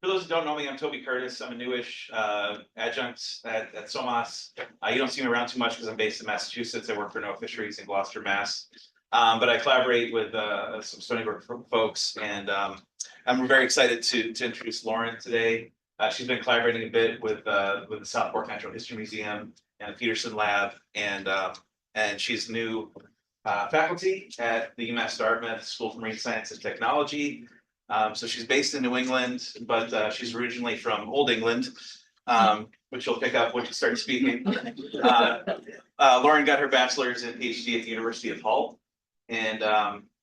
For those who don't know me, I'm Toby Curtis. I'm a newish adjunct at SoMAS. You don't see me around too much because I'm based in Massachusetts. I work for Fisheries in Gloucester, Mass. But I collaborate with some Stony Brook folks, and I'm very excited to introduce Lauran today. She's been collaborating a bit with the Southport Natural History Museum and the Peterson Lab, and she's new faculty at the UMass-Dartmouth School for Marine Science and Technology. So she's based in New England, but she's originally from Old England, which you'll pick up when you start speaking. Lauran got her bachelor's and PhD at the University of Hull, and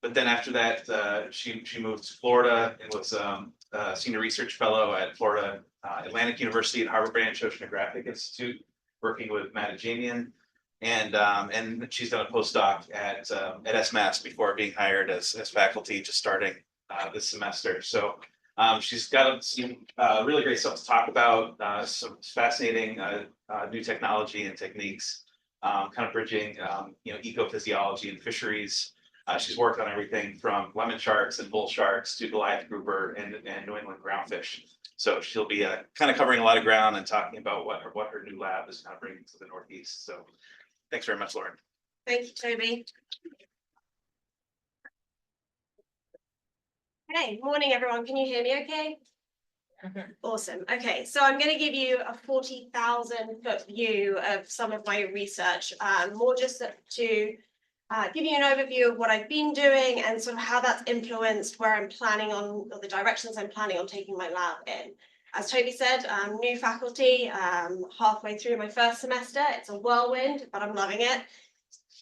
but then after that, she moved to Florida and was a senior research fellow at Florida Atlantic University and Harvard Branch Oceanographic Institute, working with mitigation. And she's done a postdoc at SoMAS before being hired as faculty, just starting this semester. So she's got some really great stuff to talk about, some fascinating new technology and techniques, kind of bridging ecophysiology and fisheries. She's worked on everything from lemon sharks and bull sharks to Goliath grouper and New England groundfish. So she'll be kind of covering a lot of ground and talking about what her new lab is kind of bringing to the Northeast. So thanks very much, Lauran. Thank you, Toby. Hey, morning, everyone. Can you hear me okay? Awesome. Okay, so I'm going to give you a 40,000-foot view of some of my research, more just to give you an overview of what I've been doing and sort of how that's influenced where I'm planning on, or the directions I'm planning on taking my lab in. As Toby said, I'm new faculty, halfway through my first semester. It's a whirlwind, but I'm loving it.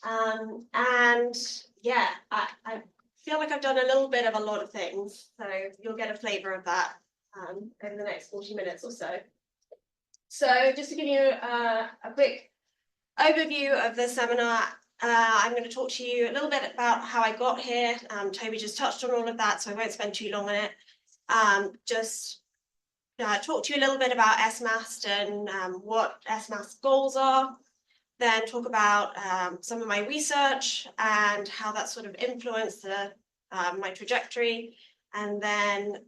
And yeah, I feel like I've done a little bit of a lot of things, so you'll get a flavor of that over the next 40 minutes or so. So just to give you a quick overview of the seminar, I'm going to talk to you a little bit about how I got here. Toby just touched on all of that, so I won't spend too long on it. Just talk to you a little bit about SoMAS and what SoMAS goals are. Then talk about some of my research and how that sort of influenced my trajectory, and then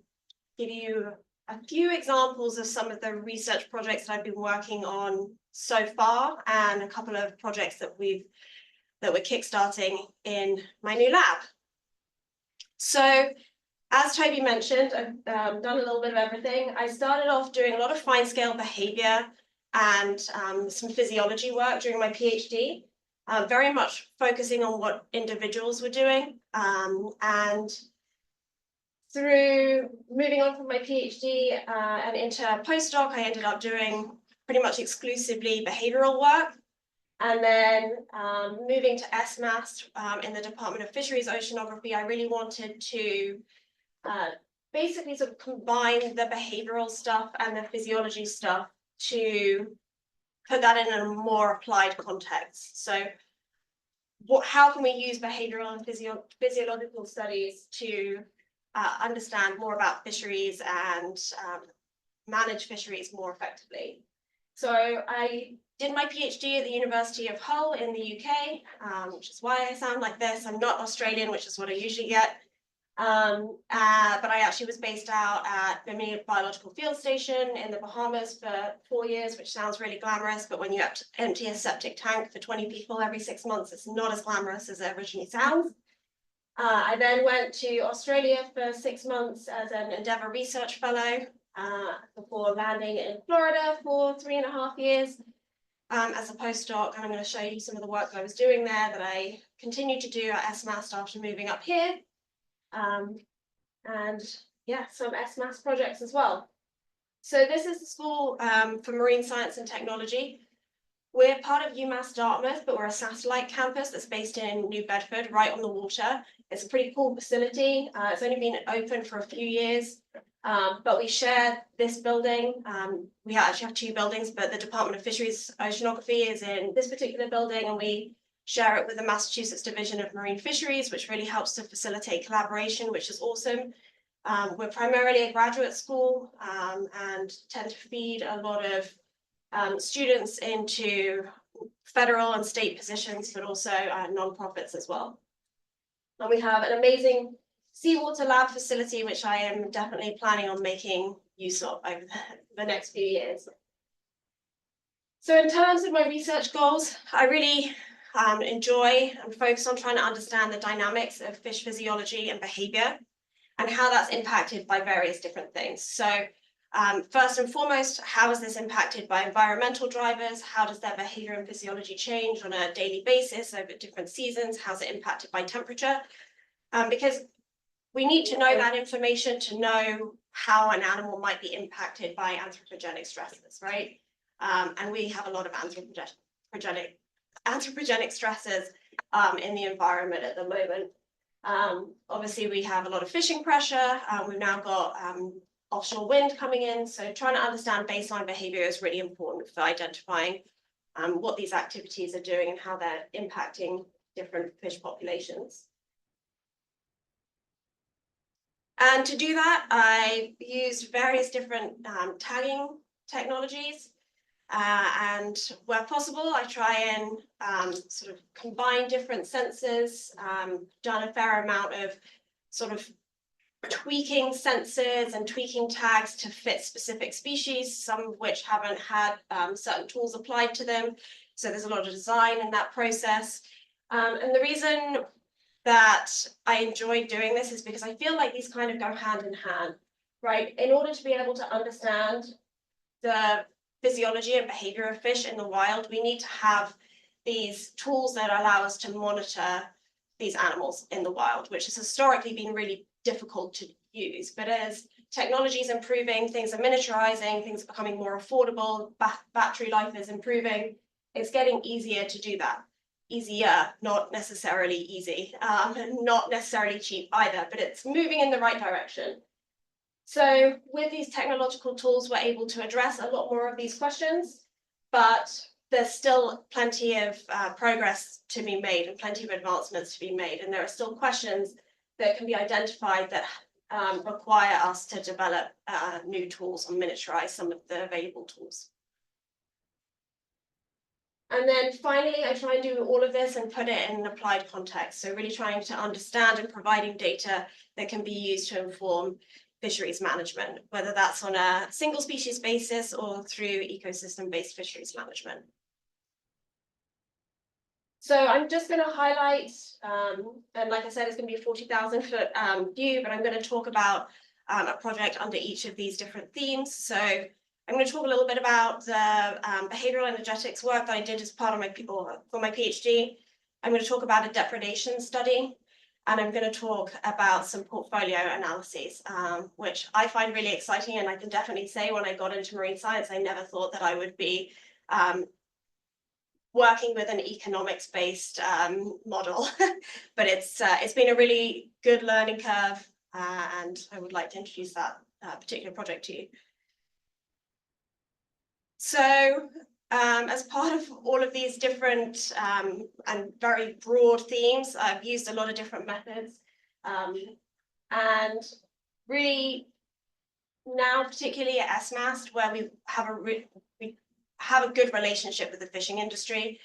give you a few examples of some of the research projects that I've been working on so far, and a couple of projects that we're kickstarting in my new lab. So, as Toby mentioned, I've done a little bit of everything. I started off doing a lot of fine-scale behavior and some physiology work during my PhD, very much focusing on what individuals were doing. And through moving on from my PhD and into postdoc, I ended up doing pretty much exclusively behavioral work. And then moving to SoMAS in the Department of Fisheries Oceanography, I really wanted to basically sort of combine the behavioral stuff and the physiology stuff to put that in a more applied context. So how can we use behavioral and physiological studies to understand more about fisheries and manage fisheries more effectively? So I did my PhD at the University of Hull in the UK, which is why I sound like this. I'm not Australian, which is what I usually get. But I actually was based out at the Biological Field Station in the Bahamas for 4 years, which sounds really glamorous, but when you have to empty a septic tank for 20 people every 6 months, it's not as glamorous as it originally sounds. I then went to Australia for 6 months as an Endeavour Research Fellow, before landing in Florida for 3.5 years as a postdoc, and I'm going to show you some of the work I was doing there that I continued to do at SoMAS after moving up here. And yeah, some SoMAS projects as well. So this is the School for Marine Science and Technology. We're part of UMass-Dartmouth, but we're a satellite campus that's based in New Bedford, right on the water. It's a pretty cool facility. It's only been open for a few years, but we share this building. We actually have 2 buildings, but the Department of Fisheries Oceanography is in this particular building, and we share it with the Massachusetts Division of Marine Fisheries, which really helps to facilitate collaboration, which is awesome. We're primarily a graduate school and tend to feed a lot of students into federal and state positions, but also nonprofits as well. And we have an amazing seawater lab facility, which I am definitely planning on making use of over the next few years. So in terms of my research goals, I really enjoy and focus on trying to understand the dynamics of fish physiology and behavior and how that's impacted by various different things. So first and foremost, how is this impacted by environmental drivers? How does their behavior and physiology change on a daily basis over different seasons? How's it impacted by temperature? Because we need to know that information to know how an animal might be impacted by anthropogenic stresses, right? And we have a lot of anthropogenic stresses in the environment at the moment. Obviously, we have a lot of fishing pressure. We've now got offshore wind coming in. So trying to understand baseline behavior is really important for identifying what these activities are doing and how they're impacting different fish populations. And to do that, I used various different tagging technologies. And where possible, I try and sort of combine different sensors, done a fair amount of sort of tweaking sensors and tweaking tags to fit specific species, some of which haven't had certain tools applied to them. So there's a lot of design in that process. And the reason that I enjoy doing this is because I feel like these kind of go hand in hand, right? In order to be able to understand the physiology and behavior of fish in the wild, we need to have these tools that allow us to monitor these animals in the wild, which has historically been really difficult to use. But as technology is improving, things are miniaturizing, things are becoming more affordable, battery life is improving, it's getting easier to do that. Easier, not necessarily easy, and not necessarily cheap either, but it's moving in the right direction. So with these technological tools, we're able to address a lot more of these questions, but there's still plenty of progress to be made and plenty of advancements to be made. And there are still questions that can be identified that require us to develop new tools and miniaturize some of the available tools. And then finally, I try and do all of this and put it in an applied context. So really trying to understand and providing data that can be used to inform fisheries management, whether that's on a single species basis or through ecosystem-based fisheries management. So I'm just going to highlight, and like I said, it's going to be a 40,000 foot view, but I'm going to talk about a project under each of these different themes. So I'm going to talk a little bit about the behavioral energetics work that I did as part of for my PhD. I'm going to talk about a depredation study, and I'm going to talk about some portfolio analyses, which I find really exciting. And I can definitely say when I got into marine science, I never thought that I would be working with an economics-based model, but it's been a really good learning curve, and I would like to introduce that particular project to you. So as part of all of these different and very broad themes, I've used a lot of different methods, and really now, particularly at SoMAS, where we have a good relationship with the fishing industry,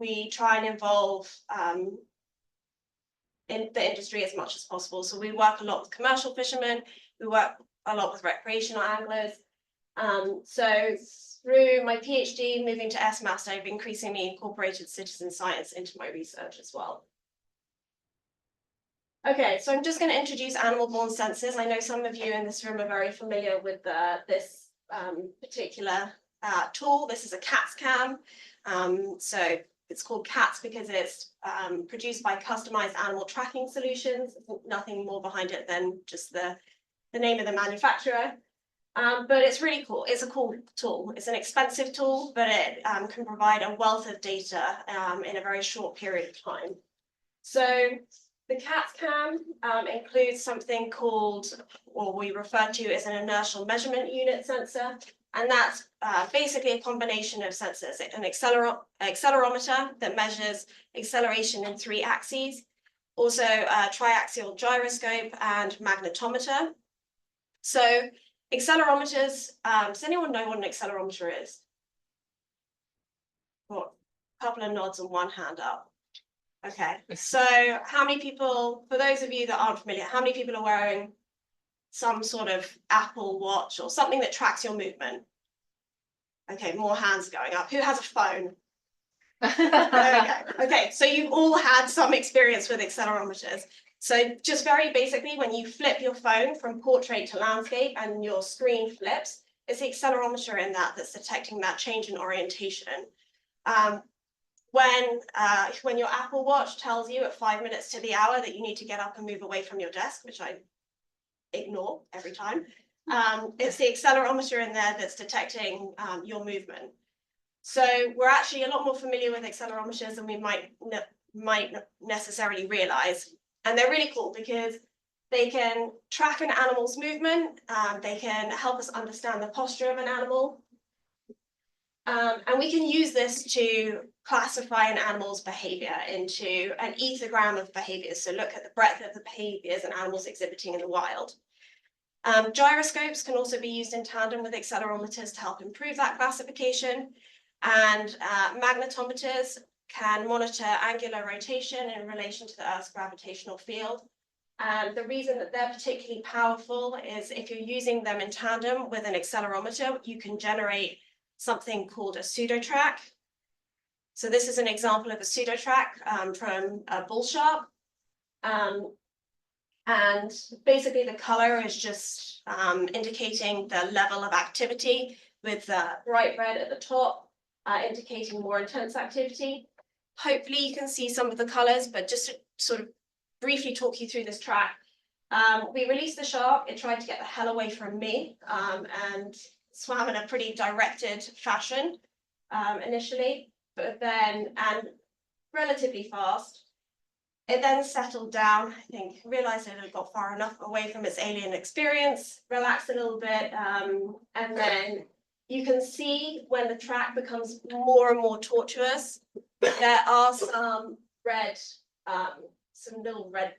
we try and involve in the industry as much as possible. So we work a lot with commercial fishermen, we work a lot with recreational anglers. So through my PhD, moving to SoMAS, I've increasingly incorporated citizen science into my research as well. Okay, so I'm just going to introduce animal-borne sensors. I know some of you in this room are very familiar with this particular tool. This is a CATS cam. So it's called CATS because it's produced by customized animal tracking solutions. Nothing more behind it than just the name of the manufacturer. But it's really cool. It's a cool tool. It's an expensive tool, but it can provide a wealth of data in a very short period of time. So the CATS cam includes something called, or we refer to as an inertial measurement unit sensor. And that's basically a combination of sensors, an accelerometer that measures acceleration in 3 axes, also a triaxial gyroscope and magnetometer. So accelerometers, does anyone know what an accelerometer is? Well, a couple of nods and one hand up. Okay, so how many people, for those of you that aren't familiar, how many people are wearing some sort of Apple Watch or something that tracks your movement. Okay, more hands going up. Who has a phone? Okay, so you've all had some experience with accelerometers. So just very basically, when you flip your phone from portrait to landscape and your screen flips, it's the accelerometer in that that's detecting that change in orientation. When your Apple Watch tells you at 5 minutes to the hour that you need to get up and move away from your desk, which I ignore every time, it's the accelerometer in there that's detecting your movement. So we're actually a lot more familiar with accelerometers than we might necessarily realize. And they're really cool because they can track an animal's movement, they can help us understand the posture of an animal. And we can use this to classify an animal's behavior into an ethogram of behaviors. So look at the breadth of the behaviors an animal's exhibiting in the wild. Gyroscopes can also be used in tandem with accelerometers to help improve that classification. And magnetometers can monitor angular rotation in relation to the Earth's gravitational field. And the reason that they're particularly powerful is if you're using them in tandem with an accelerometer, you can generate something called a pseudotrack. So this is an example of a pseudotrack from a bull shark. And basically the color is just indicating the level of activity, with bright red at the top, indicating more intense activity. Hopefully you can see some of the colors, but just to sort of briefly talk you through this track. We released the shark, it tried to get the hell away from me, and swam in a pretty directed fashion initially, but then, and relatively fast. It then settled down, I think, realized it had got far enough away from its alien experience, relaxed a little bit, and then you can see when the track becomes more and more tortuous, there are some red, some little red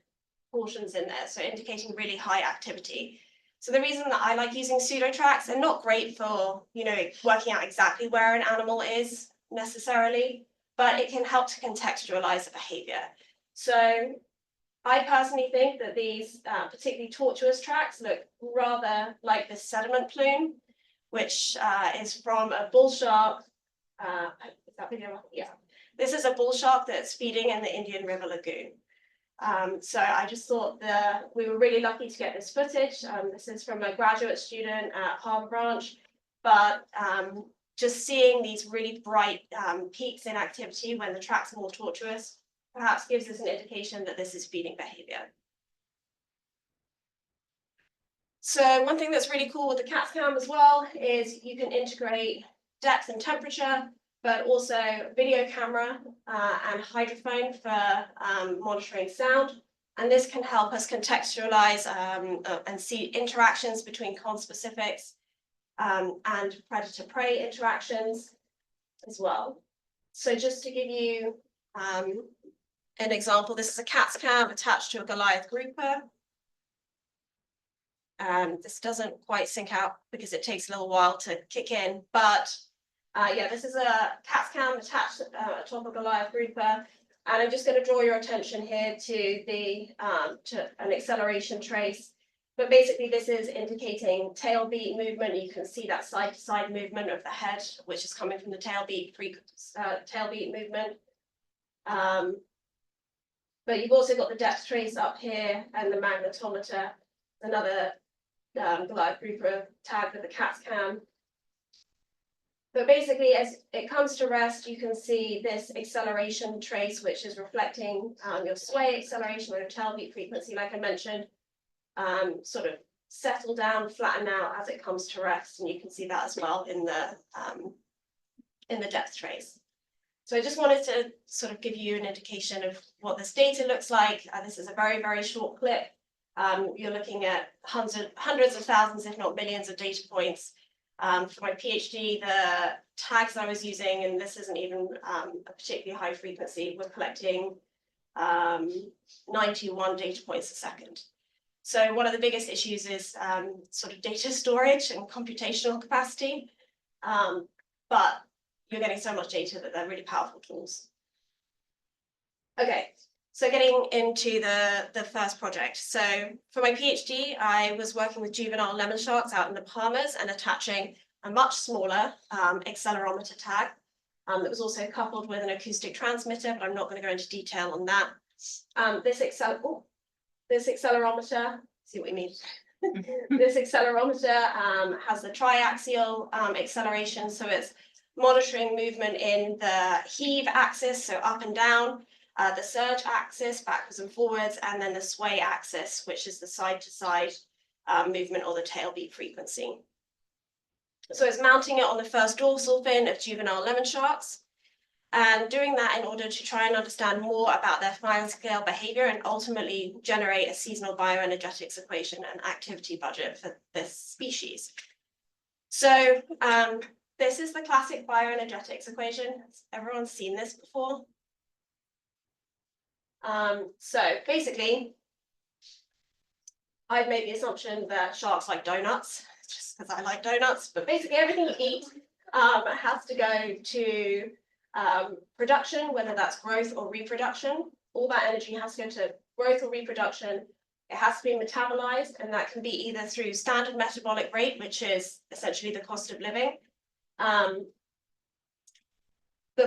portions in there, so indicating really high activity. So the reason that I like using pseudo tracks, they're not great for, you know, working out exactly where an animal is necessarily, but it can help to contextualize the behavior. So I personally think that these particularly tortuous tracks look rather like this sediment plume, which is from a bull shark. Is that video? Yeah. This is a bull shark that's feeding in the Indian River Lagoon. So I just thought that we were really lucky to get this footage. This is from a graduate student at Harbour Branch, but just seeing these really bright peaks in activity when the track's more tortuous perhaps gives us an indication that this is feeding behavior. So one thing that's really cool with the CAT cam as well is you can integrate depth and temperature, but also video camera and hydrophone for monitoring sound. And this can help us contextualize and see interactions between conspecifics and predator-prey interactions as well. So just to give you an example, this is a CAT cam attached to a Goliath grouper. This doesn't quite sync out because it takes a little while to kick in, but yeah, this is a CAT cam attached atop a Goliath grouper, and I'm just going to draw your attention here to the to an acceleration trace. But basically, this is indicating tail beat movement. You can see that side-to-side movement of the head, which is coming from the tail beat movement. But you've also got the depth trace up here and the magnetometer, another Goliath grouper tagged with the CAT cam. But basically, as it comes to rest, you can see this acceleration trace, which is reflecting your sway acceleration or your tail beat frequency, like I mentioned, sort of settle down, flatten out as it comes to rest. And you can see that as well in the depth trace. So I just wanted to sort of give you an indication of what this data looks like. This is a very, very short clip. You're looking at hundreds of thousands, if not millions of data points. For my PhD, the tags I was using, and this isn't even a particularly high frequency, we're collecting 91 data points a second. So one of the biggest issues is sort of data storage and computational capacity. But you're getting so much data that they're really powerful tools. Okay, So getting into the first project. So for my PhD, I was working with juvenile lemon sharks out in the Bahamas and attaching a much smaller accelerometer tag that was also coupled with an acoustic transmitter, but I'm not going to go into detail on that. This accelerometer, see what we mean. This accelerometer has the triaxial acceleration, so it's monitoring movement in the heave axis, so up and down, the surge axis, backwards and forwards, and then the sway axis, which is the side-to-side movement or the tail beat frequency. So it's mounting it on the first dorsal fin of juvenile lemon sharks, and doing that in order to try and understand more about their fine-scale behavior and ultimately generate a seasonal bioenergetics equation and activity budget for this species. So this is the classic bioenergetics equation. Has everyone seen this before? So basically, I've made the assumption that sharks like donuts, just because I like donuts, but basically everything you eat has to go to production, whether that's growth or reproduction. All that energy has to go to growth or reproduction. It has to be metabolized, and that can be either through standard metabolic rate, which is essentially the cost of living, the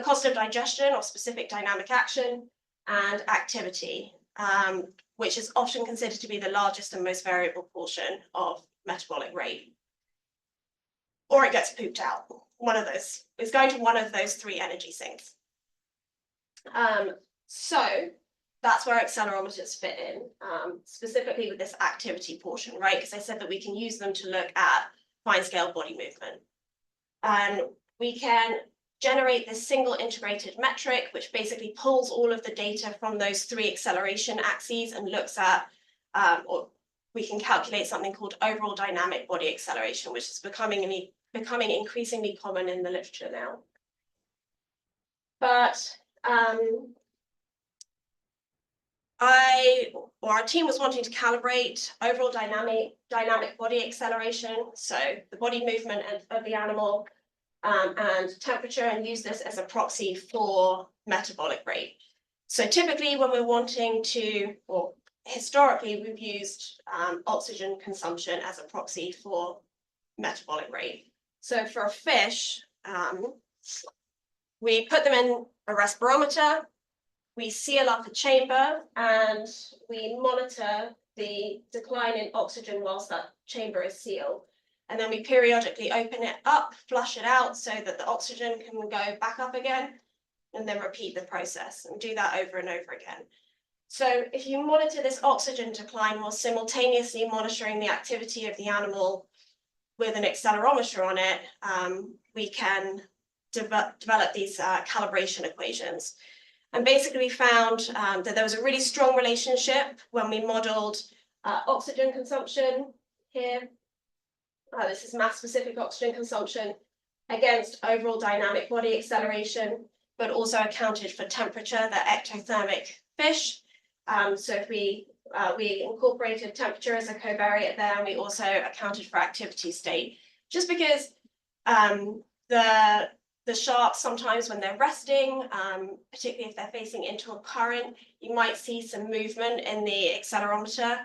cost of digestion or specific dynamic action, and activity, which is often considered to be the largest and most variable portion of metabolic rate. Or it gets pooped out. One of those. It's going to one of those three energy sinks. So that's where accelerometers fit in, specifically with this activity portion, right? Because I said that we can use them to look at fine-scale body movement. And we can generate this single integrated metric, which basically pulls all of the data from those three acceleration axes and looks at, or we can calculate something called overall dynamic body acceleration, which is becoming increasingly common in the literature now. But our team was wanting to calibrate overall dynamic body acceleration, so the body movement of the animal, and temperature, and use this as a proxy for metabolic rate. So typically when we're wanting to, or historically, we've used oxygen consumption as a proxy for metabolic rate. So for a fish, we put them in a respirometer, we seal up a chamber, and we monitor the decline in oxygen whilst that chamber is sealed. And then we periodically open it up, flush it out so that the oxygen can go back up again, and then repeat the process and do that over and over again. So if you monitor this oxygen decline while simultaneously monitoring the activity of the animal with an accelerometer on it, we can develop these calibration equations. And basically we found that there was a really strong relationship when we modeled oxygen consumption here. This is mass-specific oxygen consumption against overall dynamic body acceleration, but also accounted for temperature, the ectothermic fish. So if we incorporated temperature as a covariate there, and we also accounted for activity state, just because the sharks sometimes when they're resting, particularly if they're facing into a current, you might see some movement in the accelerometer,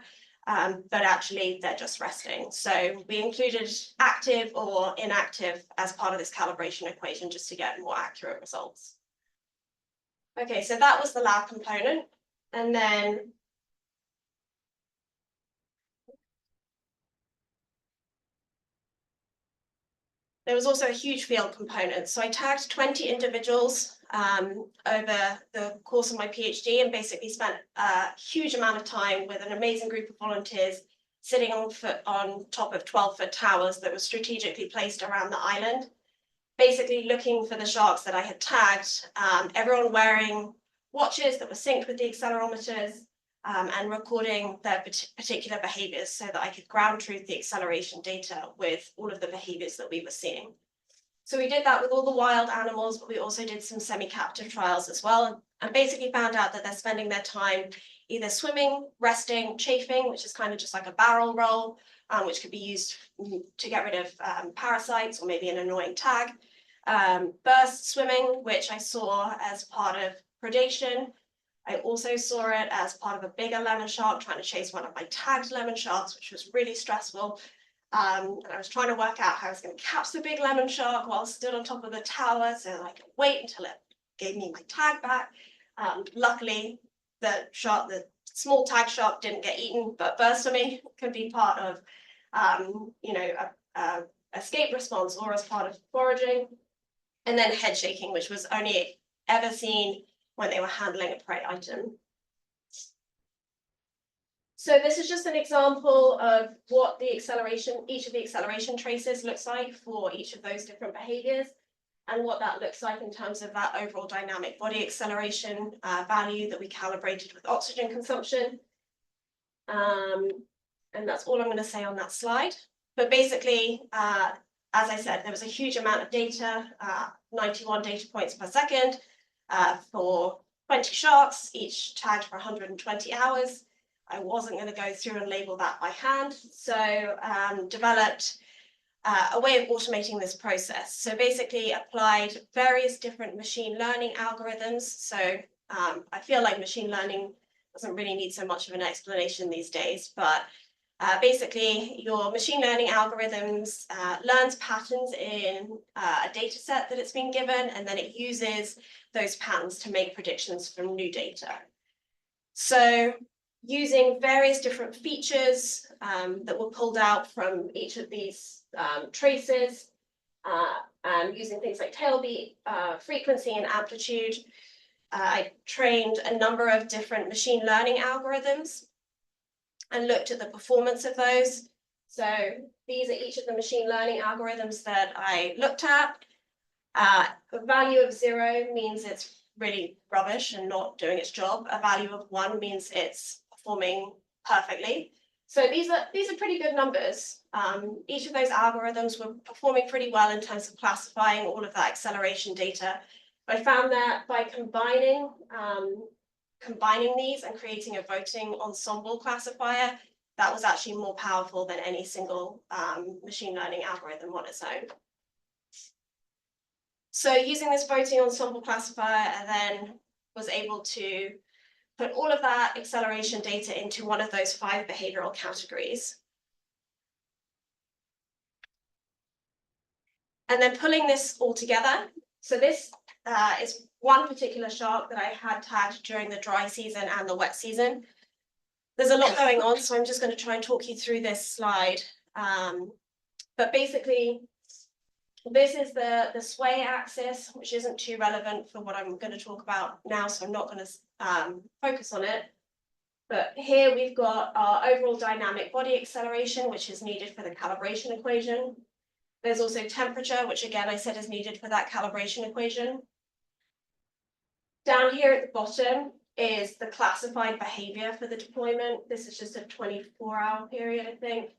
but actually they're just resting. So we included active or inactive as part of this calibration equation just to get more accurate results. Okay, so that was the lab component. And then there was also a huge field component. So I tagged 20 individuals over the course of my PhD and basically spent a huge amount of time with an amazing group of volunteers sitting on top of 12-foot towers that were strategically placed around the island, basically looking for the sharks that I had tagged, everyone wearing watches that were synced with the accelerometers, and recording their particular behaviors so that I could ground truth the acceleration data with all of the behaviors that we were seeing. So we did that with all the wild animals, but we also did some semi-captive trials as well, and basically found out that they're spending their time either swimming, resting, chafing, which is kind of just like a barrel roll, which could be used to get rid of parasites or maybe an annoying tag, burst swimming, which I saw as part of predation, I also saw it as part of a bigger lemon shark trying to chase one of my tagged lemon sharks, which was really stressful. And I was trying to work out how I was going to catch the big lemon shark while stood on top of the tower so that I could wait until it gave me my tag back. Luckily, the small tag shark didn't get eaten, but burstomy can be part of, escape response or as part of foraging. And then head shaking, which was only ever seen when they were handling a prey item. So this is just an example of what each of the acceleration traces looks like for each of those different behaviors, and what that looks like in terms of that overall dynamic body acceleration value that we calibrated with oxygen consumption. And that's all I'm going to say on that slide. But basically, as I said, there was a huge amount of data, 91 data points per second for 20 sharks, each tagged for 120 hours. I wasn't going to go through and label that by hand, so developed a way of automating this process. So basically applied various different machine learning algorithms. So I feel like machine learning doesn't really need so much of an explanation these days, but basically your machine learning algorithms learns patterns in a data set that it's been given, and then it uses those patterns to make predictions from new data. So using various different features that were pulled out from each of these traces, and using things like tailbeat, frequency and amplitude, I trained a number of different machine learning algorithms and looked at the performance of those. So these are each of the machine learning algorithms that I looked at. A value of 0 means it's really rubbish and not doing its job. A value of 1 means it's performing perfectly. So these are pretty good numbers. Each of those algorithms were performing pretty well in terms of classifying all of that acceleration data. I found that by combining these and creating a voting ensemble classifier, that was actually more powerful than any single machine learning algorithm on its own. So using this voting ensemble classifier, I then was able to put all of that acceleration data into one of those 5 behavioral categories. And then pulling this all together. So this is one particular shark that I had tagged during the dry season and the wet season. There's a lot going on, so I'm just going to try and talk you through this slide. But basically, this is the sway axis, which isn't too relevant for what I'm going to talk about now, so I'm not going to focus on it. But here we've got our overall dynamic body acceleration, which is needed for the calibration equation. There's also temperature, which again I said is needed for that calibration equation. Down here at the bottom is the classified behavior for the deployment. This is just a 24-hour period, I think.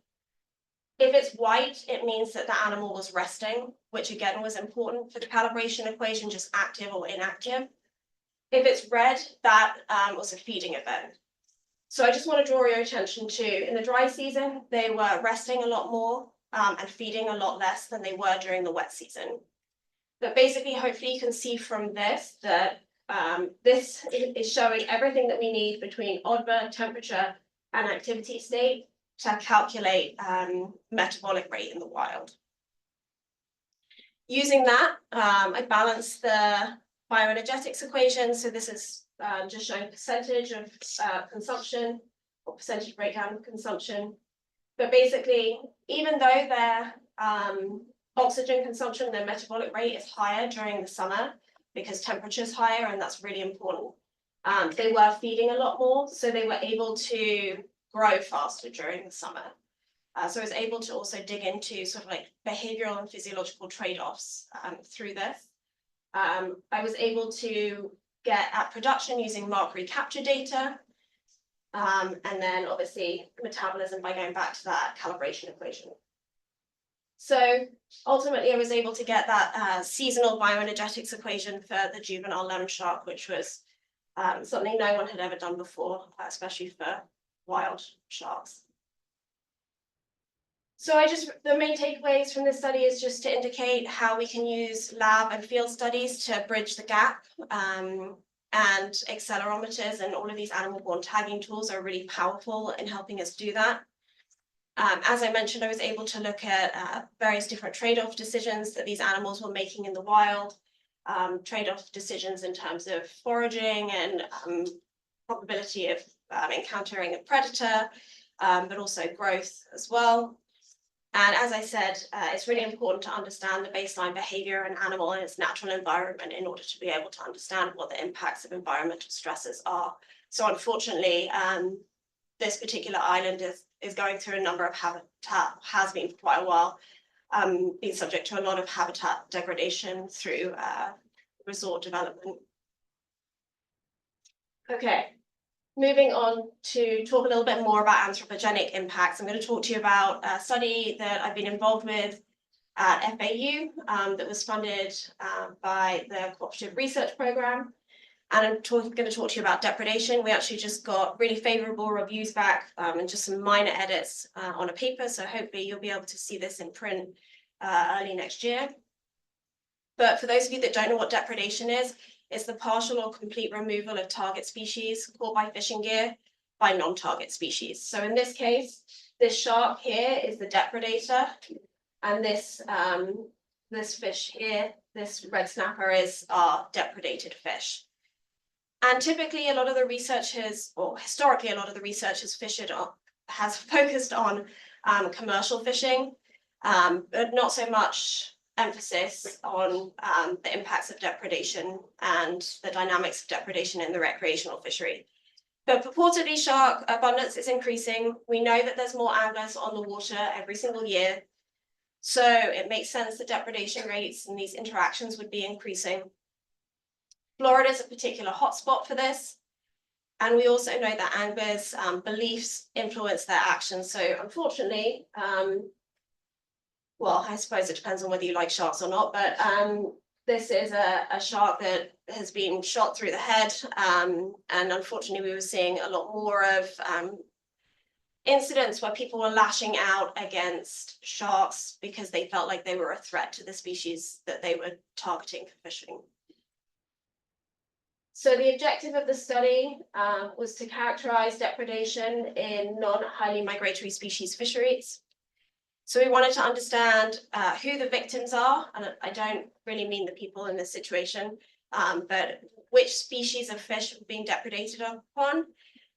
If it's white, it means that the animal was resting, which again was important for the calibration equation, just active or inactive. If it's red, that was a feeding event. So I just want to draw your attention to, in the dry season, they were resting a lot more and feeding a lot less than they were during the wet season. But basically, hopefully you can see from this that this is showing everything that we need between ODVA, temperature, and activity state to calculate metabolic rate in the wild. Using that, I balanced the bioenergetics equation. So this is just showing percentage of consumption or percentage breakdown of consumption. But basically, even though their oxygen consumption, their metabolic rate is higher during the summer because temperature is higher, and that's really important. They were feeding a lot more, so they were able to grow faster during the summer. So I was able to also dig into sort of like behavioral and physiological trade-offs through this. I was able to get at production using mark recapture data, and then obviously metabolism by going back to that calibration equation. So ultimately I was able to get that seasonal bioenergetics equation for the juvenile lemon shark, which was something no one had ever done before, especially for wild sharks. So the main takeaways from this study is just to indicate how we can use lab and field studies to bridge the gap and accelerometers and all of these animal-borne tagging tools are really powerful in helping us do that. As I mentioned, I was able to look at various different trade-off decisions that these animals were making in the wild, trade-off decisions in terms of foraging and probability of encountering a predator, but also growth as well. And as I said, it's really important to understand the baseline behavior of an animal in its natural environment in order to be able to understand what the impacts of environmental stresses are. So unfortunately, this particular island is going through a number of has been for quite a while, been subject to a lot of habitat degradation through resort development. Okay. Moving on to talk a little bit more about anthropogenic impacts. I'm going to talk to you about a study that I've been involved with at FAU that was funded by the Cooperative Research Programme. And I'm going to talk to you about depredation. We actually just got really favourable reviews back and just some minor edits on a paper. So hopefully you'll be able to see this in print early next year. But for those of you that don't know what depredation is, it's the partial or complete removal of target species caught by fishing gear by non-target species. So in this case, this shark here is the depredator, and this fish here, this red snapper, is our depredated fish. And typically, a lot of the researchers, or historically, a lot of the researchers has focused on commercial fishing, but not so much emphasis on the impacts of depredation and the dynamics of depredation in the recreational fishery. But purportedly, shark abundance is increasing. We know that there's more anglers on the water every single year. So it makes sense that depredation rates and these interactions would be increasing. Florida is a particular hotspot for this. And we also know that anglers' beliefs influence their actions. So unfortunately, well, I suppose it depends on whether you like sharks or not, but this is a shark that has been shot through the head. And unfortunately, we were seeing a lot more of incidents where people were lashing out against sharks because they felt like they were a threat to the species that they were targeting for fishing. So the objective of the study was to characterize depredation in non-highly migratory species fisheries. So we wanted to understand who the victims are, and I don't really mean the people in this situation, but which species of fish are being depredated upon,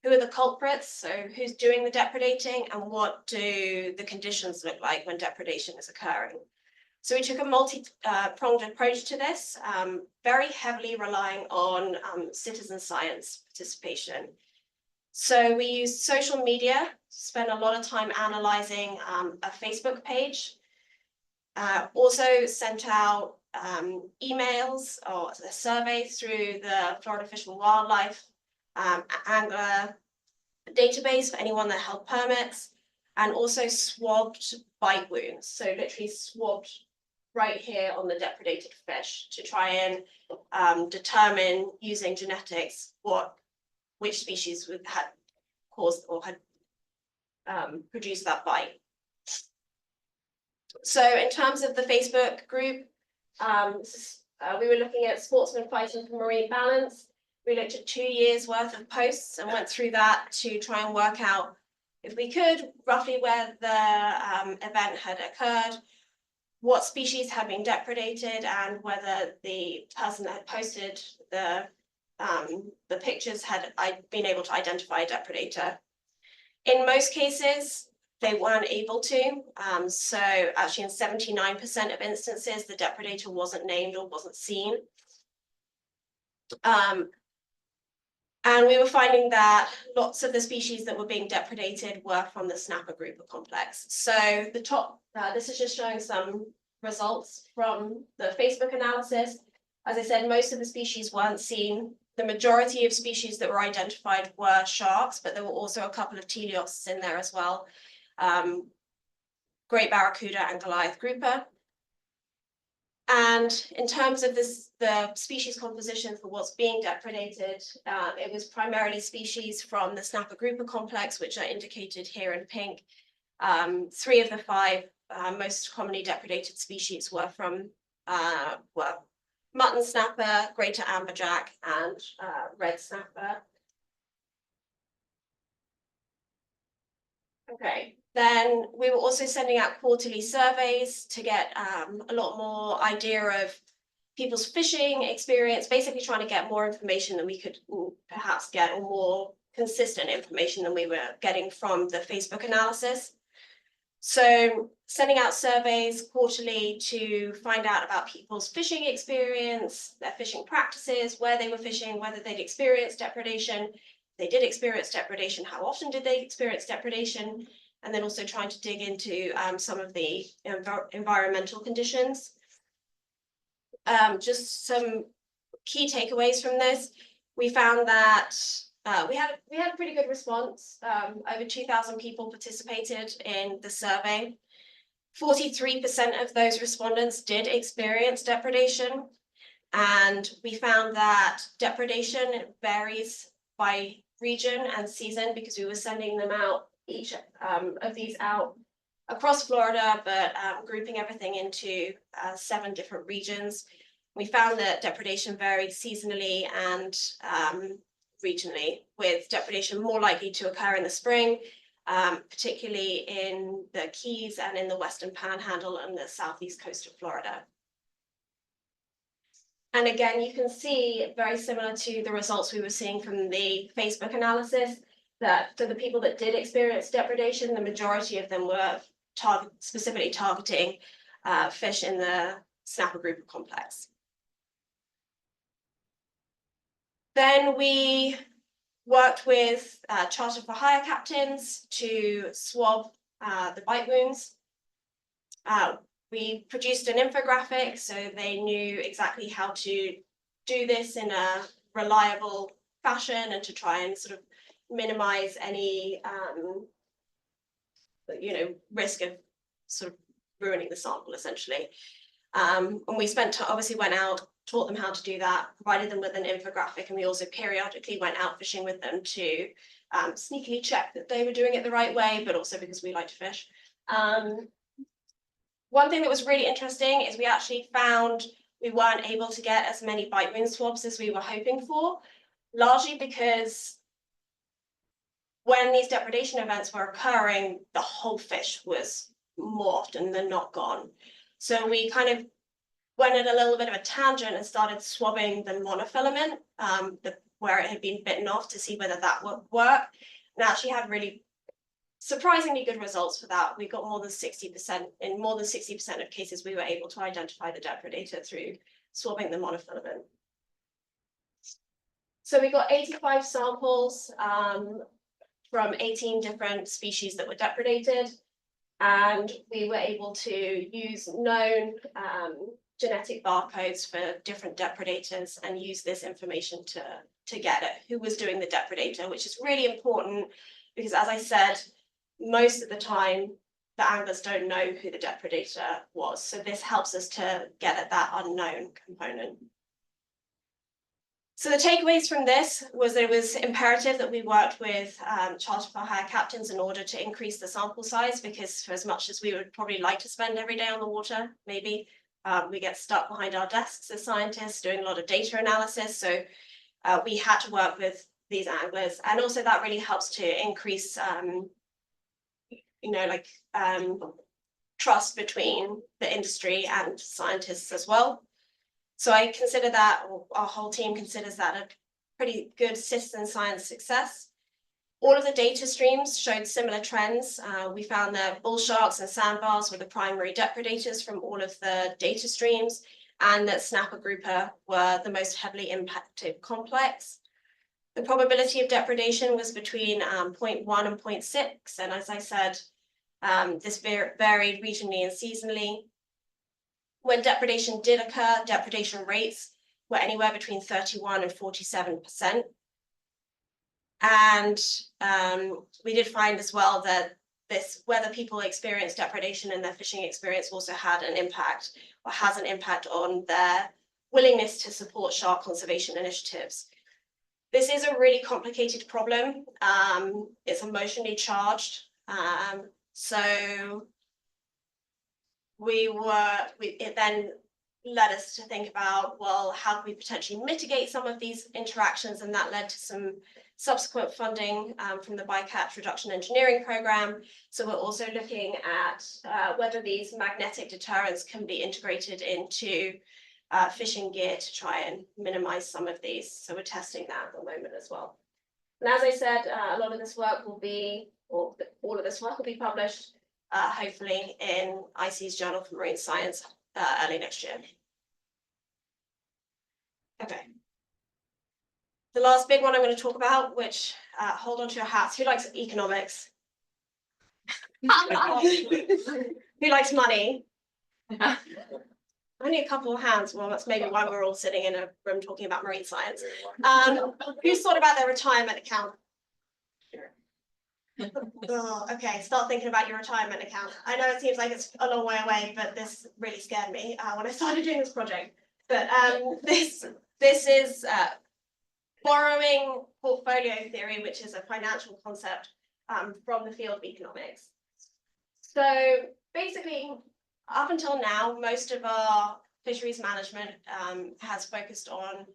who are the culprits, so who's doing the depredating, and what do the conditions look like when depredation is occurring. So we took a multi-pronged approach to this, very heavily relying on citizen science participation. So we used social media, spent a lot of time analyzing a Facebook page, also sent out emails or a survey through the Florida Fish and Wildlife angler database for anyone that held permits, and also swabbed bite wounds. So literally swabbed right here on the depredated fish to try and determine using genetics which species had caused or had produced that bite. So in terms of the Facebook group, we were looking at sportsmen fighting for marine balance. We looked at 2 years worth of posts and went through that to try and work out, if we could, roughly where the event had occurred, what species had been depredated, and whether the person that had posted the pictures had been able to identify a depredator. In most cases, they weren't able to. So actually in 79% of instances, the depredator wasn't named or wasn't seen. And we were finding that lots of the species that were being depredated were from the snapper grouper complex. So the top, this is just showing some results from the Facebook analysis. As I said, most of the species weren't seen. The majority of species that were identified were sharks, but there were also a couple of teleosts in there as well. Great barracuda and Goliath grouper. And in terms of the species composition for what's being depredated, it was primarily species from the snapper grouper complex, which are indicated here in pink. 3 of the 5 most commonly depredated species were mutton snapper, greater amberjack, and red snapper. Okay, then we were also sending out quarterly surveys to get a lot more idea of people's fishing experience, basically trying to get more information than we could perhaps get, or more consistent information than we were getting from the Facebook analysis. So sending out surveys quarterly to find out about people's fishing experience, their fishing practices, where they were fishing, whether they'd experienced depredation. If they did experience depredation, how often did they experience depredation? And then also trying to dig into some of the environmental conditions. Just some key takeaways from this. We found that we had a pretty good response. Over 2,000 people participated in the survey. 43% of those respondents did experience depredation. And we found that depredation varies by region and season, because we were sending them out, each of these out across Florida, but grouping everything into 7 different regions. We found that depredation varied seasonally and regionally, with depredation more likely to occur in the spring, particularly in the Keys and in the Western Panhandle and the southeast coast of Florida. And again, you can see, very similar to the results we were seeing from the Facebook analysis, that for the people that did experience depredation, the majority of them were specifically targeting fish in the snapper grouper complex. Then we worked with charter for hire captains to swab the bite wounds. We produced an infographic so they knew exactly how to do this in a reliable fashion and to try and sort of minimize any risk of sort of ruining the sample, essentially. And we obviously went out, taught them how to do that, provided them with an infographic, and we also periodically went out fishing with them to sneakily check that they were doing it the right way, but also because we like to fish. One thing that was really interesting is we actually found we weren't able to get as many bite wound swabs as we were hoping for, largely because when these depredation events were occurring, the whole fish was more often than not gone. So we kind of went at a little bit of a tangent and started swabbing the monofilament, where it had been bitten off, to see whether that would work. And actually had really surprisingly good results for that. We got more than 60%, in more than 60% of cases, we were able to identify the depredator through swabbing the monofilament. So we got 85 samples from 18 different species that were depredated. And we were able to use known genetic barcodes for different depredators and use this information to get at who was doing the depredator, which is really important because, as I said, most of the time the anglers don't know who the depredator was. So this helps us to get at that unknown component. So the takeaways from this was that it was imperative that we worked with charter for hire captains in order to increase the sample size, because for as much as we would probably like to spend every day on the water, maybe we get stuck behind our desks as scientists doing a lot of data analysis. So we had to work with these anglers, and also that really helps to increase trust between the industry and scientists as well. So I consider that, or our whole team considers that, a pretty good citizen science success. All of the data streams showed similar trends. We found that bull sharks and sandbars were the primary depredators from all of the data streams, and that snapper grouper were the most heavily impacted complex. The probability of depredation was between 0.1 and 0.6, and as I said, this varied regionally and seasonally. When depredation did occur, depredation rates were anywhere between 31 and 47%. And we did find as well that whether people experience depredation in their fishing experience also had an impact, or has an impact, on their willingness to support shark conservation initiatives. This is a really complicated problem. It's emotionally charged. So it then led us to think about, well, how can we potentially mitigate some of these interactions? And that led to some subsequent funding from the bycatch reduction engineering program. So we're also looking at whether these magnetic deterrents can be integrated into fishing gear to try and minimize some of these. So we're testing that at the moment as well. And as I said, a lot of this work will be, or all of this work will be published hopefully in IC's Journal for Marine Science early next year. Okay. The last big one I'm going to talk about, which hold on to your hats. Who likes economics? Who likes money? Only a couple of hands. Well, that's maybe why we're all sitting in a room talking about marine science. Who's thought about their retirement account? Oh, okay, start thinking about your retirement account. I know it seems like it's a long way away, but this really scared me when I started doing this project. But this is borrowing portfolio theory, which is a financial concept from the field of economics. So basically, up until now, most of our fisheries management has focused on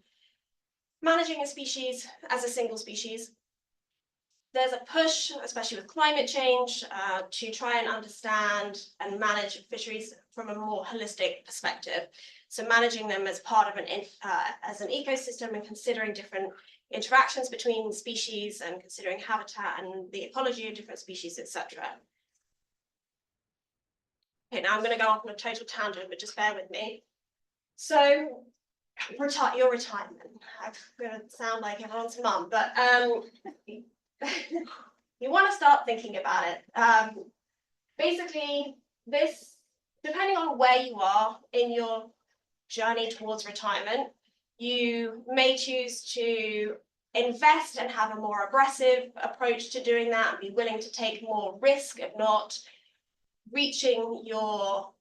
managing a species as a single species. There's a push, especially with climate change, to try and understand and manage fisheries from a more holistic perspective. So managing them as part of as an ecosystem and considering different interactions between species and considering habitat and the ecology of different species, etc. Okay, now I'm going to go off on a total tangent, but just bear with me. So, your retirement. I'm going to sound like everyone's mum, but you want to start thinking about it. Basically, this, depending on where you are in your journey towards retirement, you may choose to invest and have a more aggressive approach to doing that and be willing to take more risk of not reaching your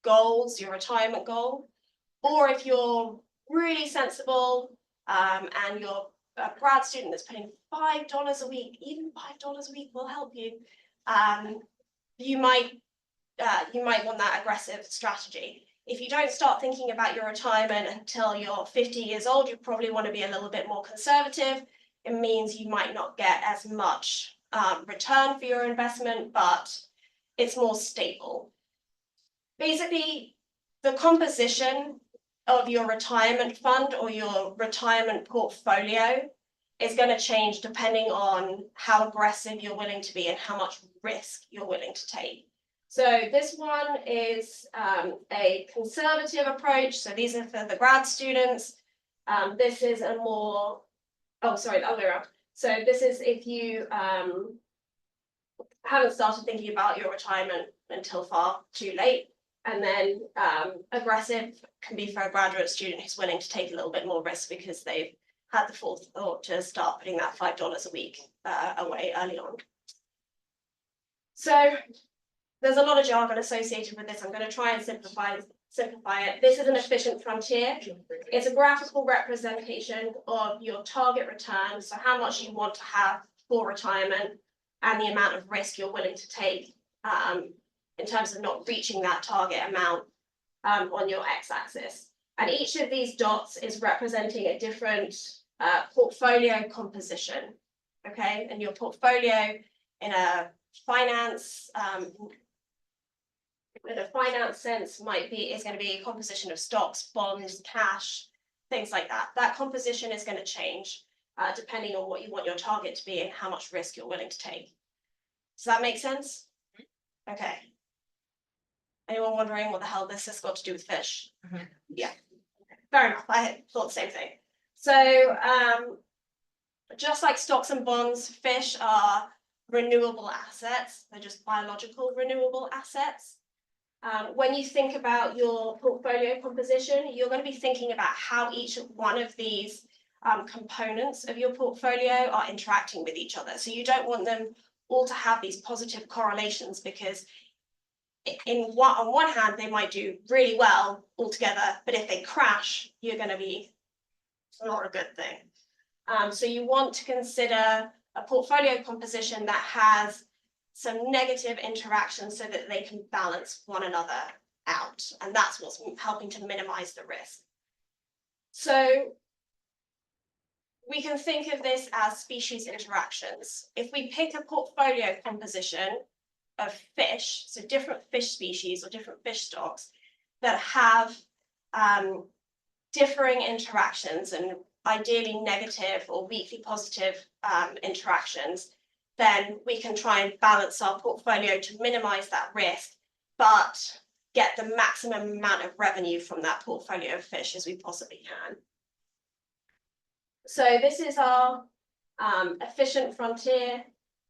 goals, your retirement goal. Or if you're really sensible and you're a grad student that's putting $5 a week, even $5 a week will help you, you might want that aggressive strategy. If you don't start thinking about your retirement until you're 50 years old, you probably want to be a little bit more conservative. It means you might not get as much return for your investment, but it's more stable. Basically, the composition of your retirement fund or your retirement portfolio is going to change depending on how aggressive you're willing to be and how much risk you're willing to take. So this one is a conservative approach. So these are for the grad students. This is a more, oh, sorry, the other way around. So this is if you haven't started thinking about your retirement until far too late. And then aggressive can be for a graduate student who's willing to take a little bit more risk because they've had the forethought to start putting that $5 a week away early on. So there's a lot of jargon associated with this. I'm going to try and simplify it. This is an efficient frontier. It's a graphical representation of your target return, so how much you want to have for retirement and the amount of risk you're willing to take in terms of not reaching that target amount on your x-axis. And each of these dots is representing a different portfolio composition, okay? And your portfolio in a finance sense is going to be a composition of stocks, bonds, cash, things like that. That composition is going to change depending on what you want your target to be and how much risk you're willing to take. Does that make sense? Okay. Anyone wondering what the hell this has got to do with fish? Mm-hmm. Yeah, fair enough. I thought the same thing. So just like stocks and bonds, fish are renewable assets. They're just biological renewable assets. When you think about your portfolio composition, you're going to be thinking about how each one of these components of your portfolio are interacting with each other. So you don't want them all to have these positive correlations because on one hand, they might do really well altogether, but if they crash, you're going to be not a good thing. So you want to consider a portfolio composition that has some negative interactions so that they can balance one another out, and that's what's helping to minimize the risk. So we can think of this as species interactions. If we pick a portfolio composition of fish, so different fish species or different fish stocks that have differing interactions and ideally negative or weakly positive interactions, then we can try and balance our portfolio to minimize that risk, but get the maximum amount of revenue from that portfolio of fish as we possibly can. So this is our efficient frontier.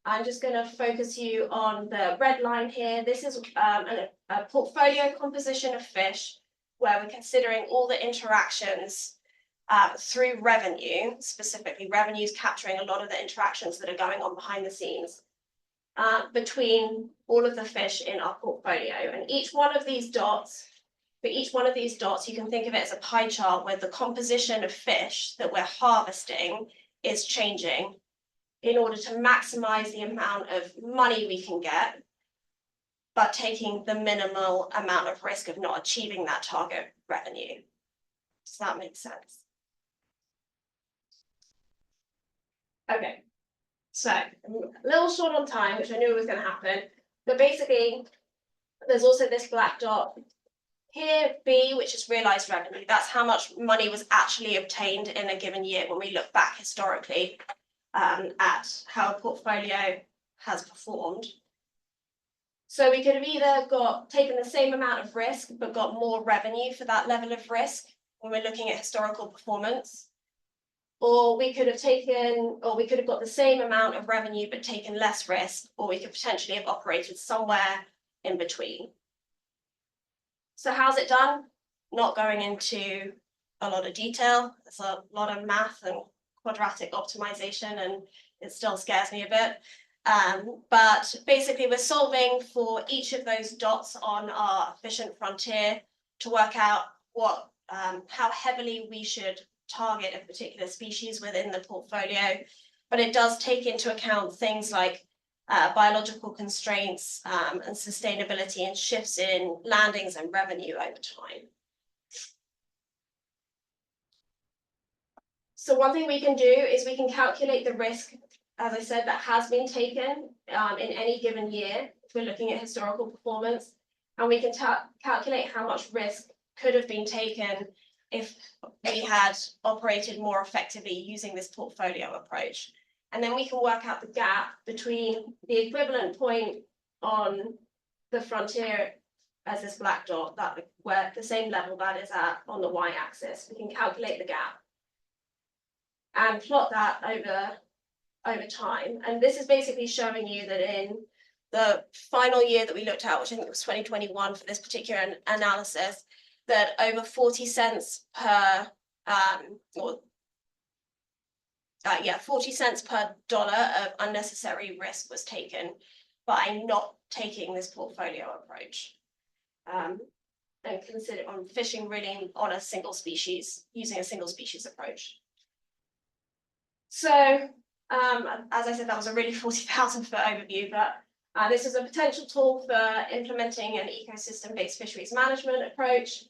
I'm just going to focus you on the red line here. This is a portfolio composition of fish where we're considering all the interactions through revenue, specifically revenues capturing a lot of the interactions that are going on behind the scenes between all of the fish in our portfolio. And each one of these dots, for each one of these dots, you can think of it as a pie chart where the composition of fish that we're harvesting is changing in order to maximize the amount of money we can get, but taking the minimal amount of risk of not achieving that target revenue. Does that make sense? Okay, so I'm a little short on time, which I knew was going to happen, but basically there's also this black dot here, B, which is realized revenue. That's how much money was actually obtained in a given year when we look back historically at how a portfolio has performed. So we could have either taken the same amount of risk, but got more revenue for that level of risk when we're looking at historical performance. Or we could have got the same amount of revenue, but taken less risk, or we could potentially have operated somewhere in between. So how's it done? Not going into a lot of detail. There's a lot of math and quadratic optimization, and it still scares me a bit. But basically, we're solving for each of those dots on our efficient frontier to work out how heavily we should target a particular species within the portfolio. But it does take into account things like biological constraints and sustainability and shifts in landings and revenue over time. So one thing we can do is we can calculate the risk, as I said, that has been taken in any given year if we're looking at historical performance, and we can calculate how much risk could have been taken if we had operated more effectively using this portfolio approach. And then we can work out the gap between the equivalent point on the frontier as this black dot, where the same level that is at on the y-axis. We can calculate the gap and plot that over time. And this is basically showing you that in the final year that we looked at, which I think was 2021 for this particular analysis, that over 40 cents per 40 cents per dollar of unnecessary risk was taken by not taking this portfolio approach and consider on fishing really on a single species, using a single species approach. So as I said, that was a really 40,000 foot overview, but this is a potential tool for implementing an ecosystem-based fisheries management approach.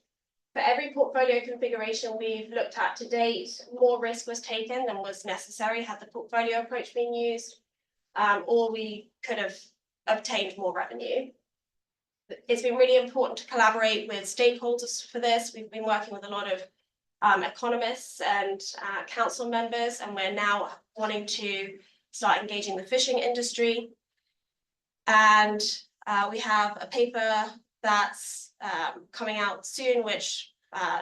For every portfolio configuration we've looked at to date, more risk was taken than was necessary had the portfolio approach been used, or we could have obtained more revenue. It's been really important to collaborate with stakeholders for this. We've been working with a lot of economists and council members, and we're now wanting to start engaging the fishing industry. And we have a paper that's coming out soon, which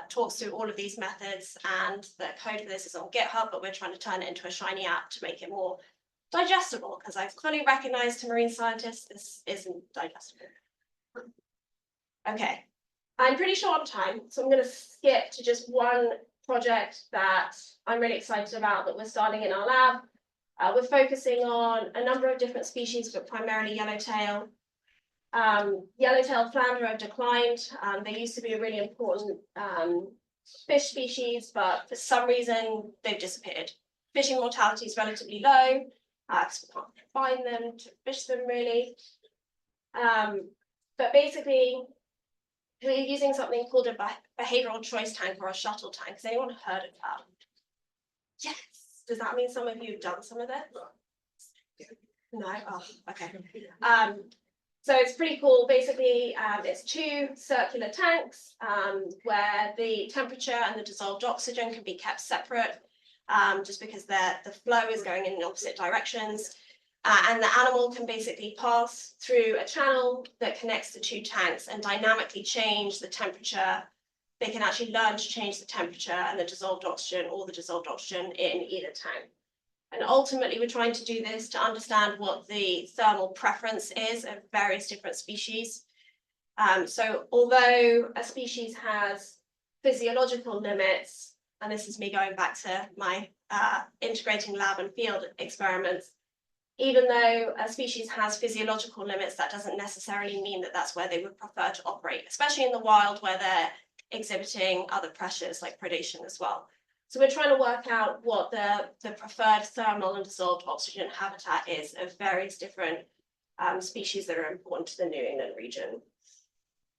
talks through all of these methods, and the code for this is on GitHub, but we're trying to turn it into a shiny app to make it more digestible, because I fully recognize to marine scientists this isn't digestible. Okay, I'm pretty short on time, so I'm going to skip to just one project that I'm really excited about that we're starting in our lab. We're focusing on a number of different species, but primarily yellowtail. Yellowtail flounder have declined. They used to be a really important fish species, but for some reason they've disappeared. Fishing mortality is relatively low, because we can't find them to fish them really. But basically, we're using something called a behavioral choice tank or a shuttle tank. Has anyone heard of that? Yes. Does that mean some of you have done some of this? No? Oh, okay. So it's pretty cool. Basically, it's two circular tanks where the temperature and the dissolved oxygen can be kept separate, just because the flow is going in opposite directions. And the animal can basically pass through a channel that connects the two tanks and dynamically change the temperature. They can actually learn to change the temperature and the dissolved oxygen or the dissolved oxygen in either tank. And ultimately, we're trying to do this to understand what the thermal preference is of various different species. So although a species has physiological limits, and this is me going back to my integrating lab and field experiments, even though a species has physiological limits, that doesn't necessarily mean that that's where they would prefer to operate, especially in the wild where they're exhibiting other pressures like predation as well. So we're trying to work out what the preferred thermal and dissolved oxygen habitat is of various different species that are important to the New England region.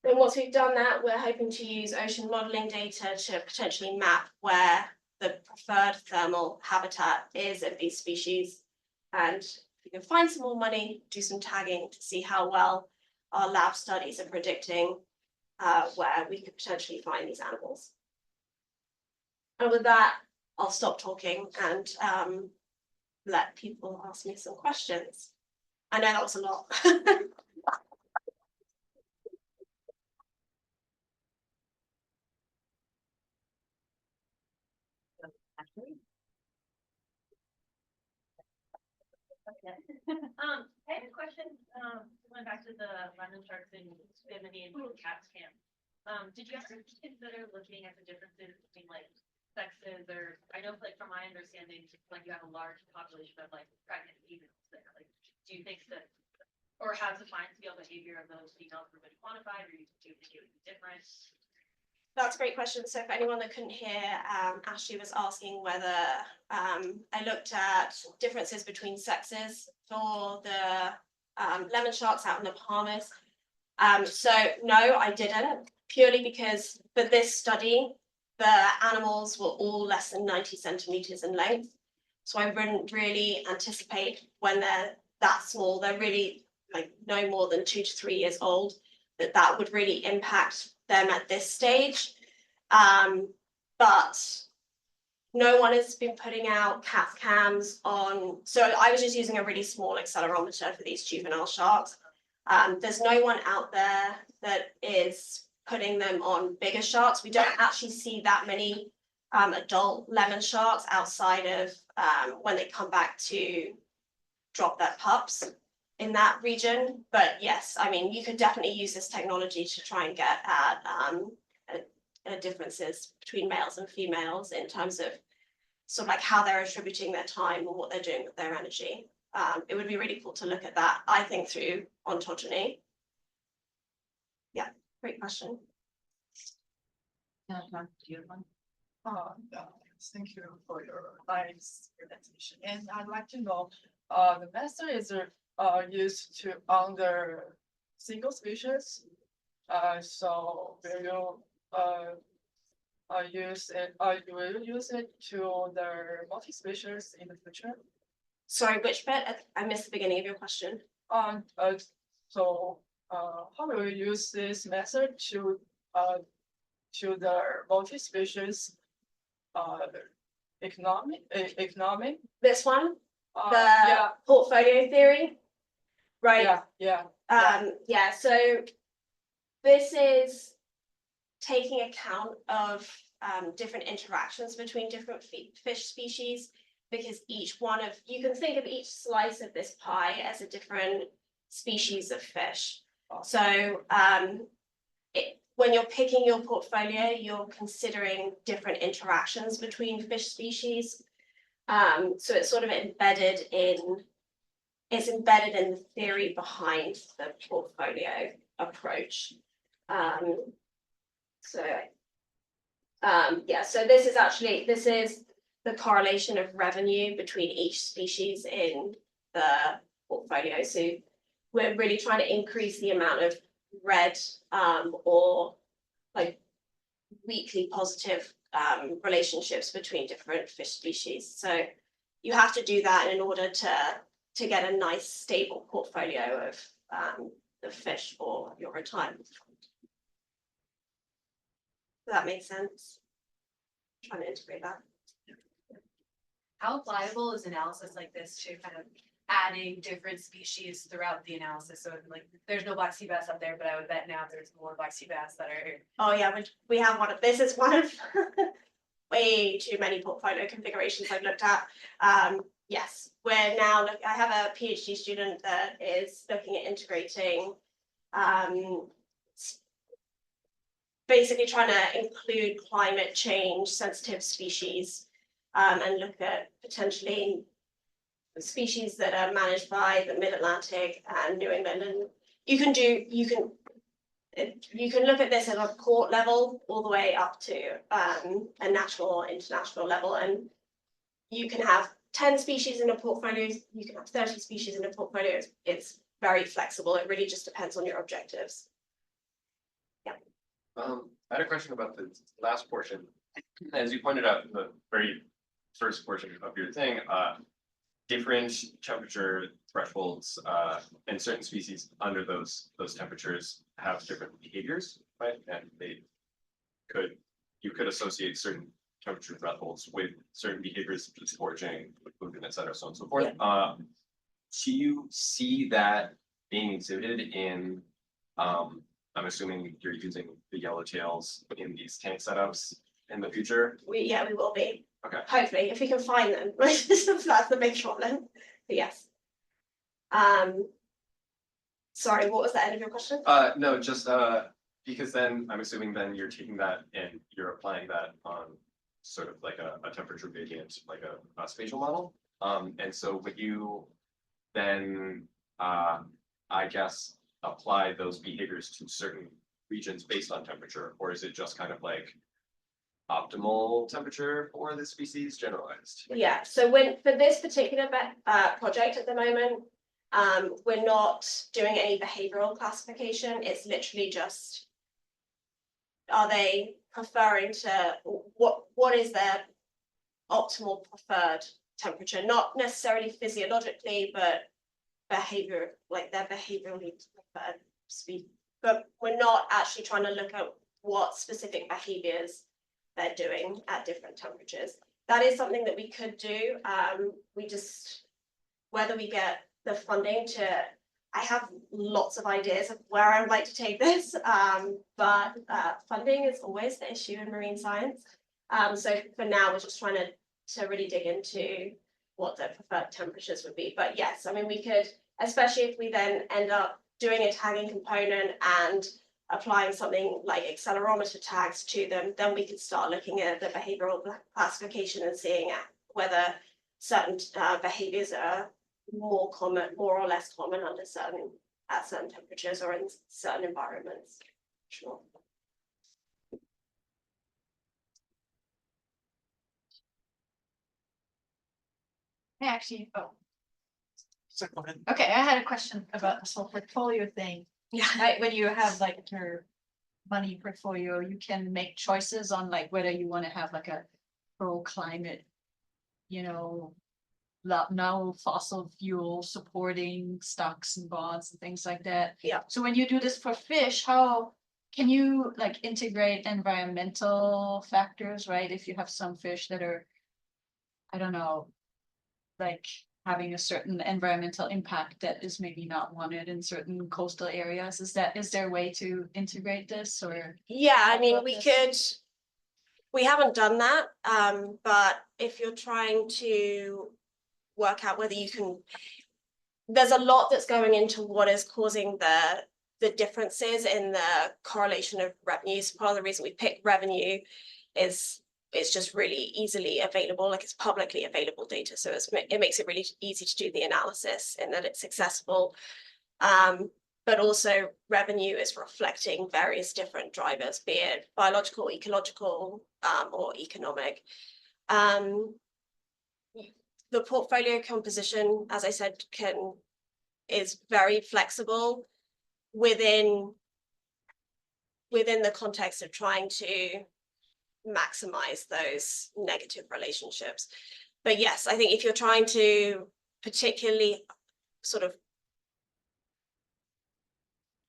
Then once we've done that, we're hoping to use ocean modeling data to potentially map where the preferred thermal habitat is of these species. And if we can find some more money, do some tagging to see how well our lab studies are predicting where we could potentially find these animals. And with that, I'll stop talking and let people ask me some questions. I know that was a lot. Okay. I had a question, going back to the lemon sharks in Bimini and Cat's Camp. Did you ever consider looking at the differences between like sexes, or I know like from my understanding, like you have a large population of like pregnant females there. Like, do you think that, or has the fine scale behavior of those females been quantified, or do you think it would be different? That's a great question. So for anyone that couldn't hear, Ashley was asking whether I looked at differences between sexes for the lemon sharks out in the Bahamas. So no, I didn't, purely because for this study, the animals were all less than 90 centimeters in length. So I wouldn't really anticipate when they're that small, they're really like no more than 2 to 3 years old, that would really impact them at this stage. But no one has been putting out CAT cams on, so I was just using a really small accelerometer for these juvenile sharks. There's no one out there that is putting them on bigger sharks. We don't actually see that many adult lemon sharks outside of when they come back to drop their pups in that region. But yes, I mean, you could definitely use this technology to try and get at differences between males and females in terms of sort of like how they're attributing their time and what they're doing with their energy. It would be really cool to look at that, I think, through ontogeny. Yeah, great question. Thank you for your nice presentation. And I'd like to know, the method is used to under single species. So will you use it? Will you use it to the multi-species in the future? Sorry, which bit? I missed the beginning of your question. So how will you use this method to the multi-species economic? This one, the yeah, portfolio theory, right? yeah. So this is taking account of different interactions between different fish species, because each one of, you can think of each slice of this pie as a different species of fish. So when you're picking your portfolio, you're considering different interactions between fish species. So it's sort of embedded in the theory behind the portfolio approach. So this is the correlation of revenue between each species in the portfolio. So we're really trying to increase the amount of red or like weakly positive relationships between different fish species. So you have to do that in order to get a nice stable portfolio of fish for your retirement. Does that make sense? Trying to integrate that. How viable is analysis like this to kind of adding different species throughout the analysis? So like, there's no black sea bass up there, but I would bet now there's more black sea bass that are here. Oh yeah, we have one of, this is one of way too many portfolio configurations I've looked at. Yes, we're now, I have a PhD student that is looking at integrating, basically trying to include climate change sensitive species, and look at potentially species that are managed by the Mid-Atlantic and New England. And you can look at this at a port level all the way up to a national or international level, and you can have 10 species in a portfolio, you can have 30 species in a portfolio. It's very flexible. It really just depends on your objectives. I had a question about the last portion. As you pointed out in the very first portion of your thing, different temperature thresholds and certain species under those temperatures have different behaviors, right? And you could associate certain temperature thresholds with certain behaviors such as foraging, movement, et cetera, so on and so forth. Yeah. Do you see that being exhibited in I'm assuming you're using the yellowtails in these tank setups in the future? We will be. Okay. Hopefully, if we can find them. That's the big problem. But yes. Sorry, what was the end of your question? No, just because then I'm assuming then you're taking that and you're applying that on sort of like a temperature gradient, like a spatial model. And so would you then I guess apply those behaviors to certain regions based on temperature, or is it just kind of like optimal temperature for the species generalized? Yeah, so for this particular project at the moment, we're not doing any behavioral classification. It's literally just, are they preferring to, what is their optimal preferred temperature? Not necessarily physiologically, but behavior, like their behaviorally preferred speed. But we're not actually trying to look at what specific behaviors they're doing at different temperatures. That is something that we could do. We just, whether we get the funding to, I have lots of ideas of where I would like to take this, but funding is always the issue in marine science. So for now, we're just trying to really dig into what the preferred temperatures would be. But yes, I mean, we could, especially if we then end up doing a tagging component and applying something like accelerometer tags to them, then we could start looking at the behavioral classification and seeing whether certain behaviors are more or less common under at certain temperatures or in certain environments. Sure. Actually, So go ahead. okay, I had a question about this whole portfolio thing. Yeah. Right, when you have like your money portfolio, you can make choices on like whether you want to have like a pro-climate, no fossil fuel supporting stocks and bonds and things like that. Yeah. So when you do this for fish, how can you like integrate environmental factors, right? If you have some fish that are, I don't know, like having a certain environmental impact that is maybe not wanted in certain coastal areas, is there a way to integrate this, or? Yeah, I mean, about we haven't done that, but if you're trying to work out whether you can, there's a lot that's going into what is causing the differences in the correlation of revenues. Part of the reason we picked revenue is it's just really easily available, like it's publicly available data. So it makes it really easy to do the analysis and that it's accessible. But also revenue is reflecting various different drivers, be it biological, ecological, or economic. The portfolio composition, as I said, is very flexible within within the context of trying to maximize those negative relationships. But yes, I think if you're trying to particularly sort of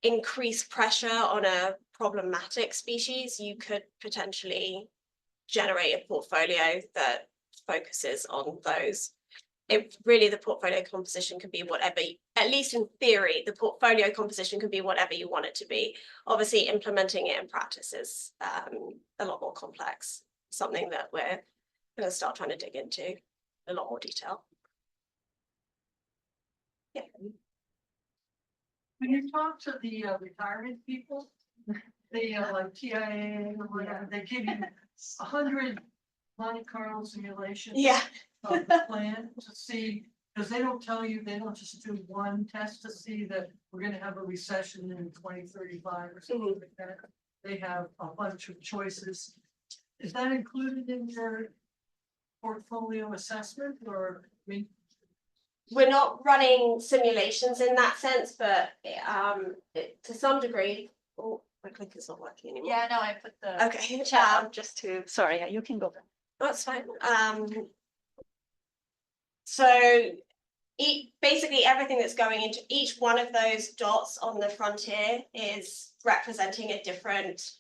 increase pressure on a problematic species, you could potentially generate a portfolio that focuses on those. It really, the portfolio composition can be whatever, at least in theory, the portfolio composition can be whatever you want it to be. Obviously, implementing it in practice is a lot more complex, something that we're going to start trying to dig into a lot more detail. Yeah. When you talk to the retirement people, they like TIA or whatever, they give you 100 Monte Carlo simulations. Yeah. Of the plan to see, because they don't tell you, they don't just do one test to see that we're gonna have a recession in 2035 or something like that. They have a bunch of choices. Is that included in your portfolio assessment, or, I mean? We're not running simulations in that sense, but to some degree, oh, my clicker's not working anymore. Yeah, no, I put the Okay, chat up just to, sorry, you can go back. that's fine. So basically everything that's going into each one of those dots on the frontier is representing a different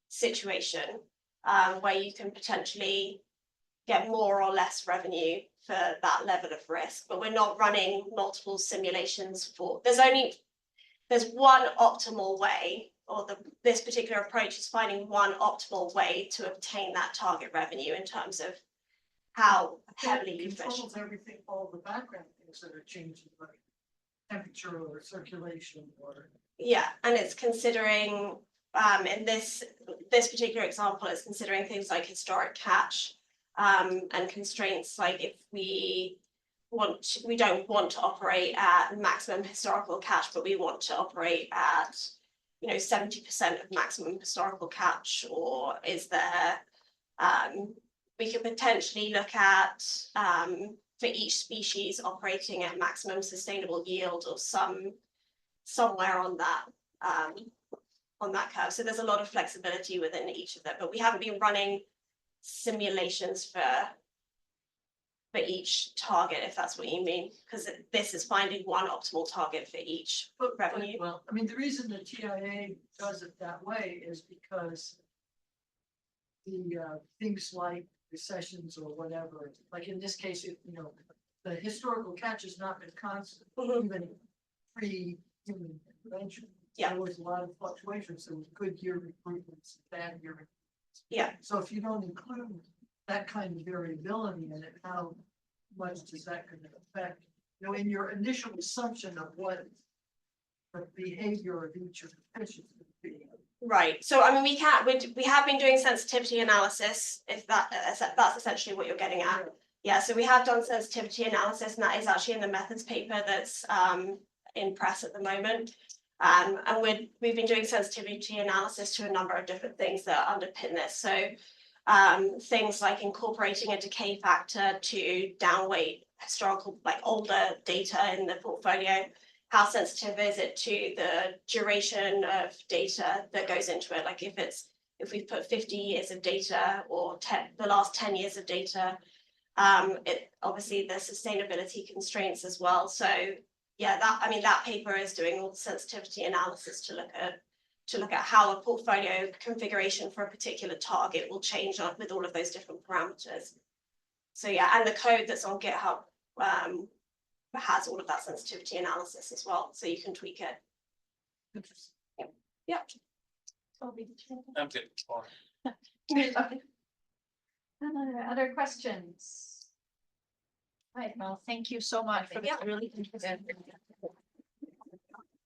situation where you can potentially get more or less revenue for that level of risk. But we're not running multiple simulations for, there's one optimal way, or this particular approach is finding one optimal way to obtain that target revenue in terms of how heavily you fish. Controls everything, all the background things that are changing, like temperature or circulation or. Yeah, and it's considering, in this particular example, it's considering things like historic catch and constraints, like if we don't want to operate at maximum historical catch, but we want to operate at 70% of maximum historical catch, or is there we could potentially look at for each species operating at maximum sustainable yield or somewhere on that curve. So there's a lot of flexibility within each of them, but we haven't been running simulations for each target, if that's what you mean, because this is finding one optimal target for each revenue. Well, I mean, the reason the TIA does it that way is because the things like recessions or whatever, like in this case, the historical catch has not been constant, even pre-human intervention. Yeah. There was a lot of fluctuations. There was good year improvements, bad year improvements. Yeah. So if you don't include that kind of variability in it, how much does that going to affect, in your initial assumption of what the behavior of each of the fish is going to be? Right. So I mean, we have been doing sensitivity analysis, if that's essentially what you're getting at. Yeah. So we have done sensitivity analysis, and that is actually in the methods paper that's in press at the moment. And we've been doing sensitivity analysis to a number of different things that underpin this. So things like incorporating a decay factor to downweight historical, like older data in the portfolio. How sensitive is it to the duration of data that goes into it? Like if we put 50 years of data or the last 10 years of data, obviously the sustainability constraints as well. So yeah, that paper is doing all the sensitivity analysis to look at how a portfolio configuration for a particular target will change with all of those different parameters. So yeah, and the code that's on GitHub has all of that sensitivity analysis as well, so you can tweak it. Interesting. Yeah. I'm good. Other questions? Right, well, thank you so much for this really interesting.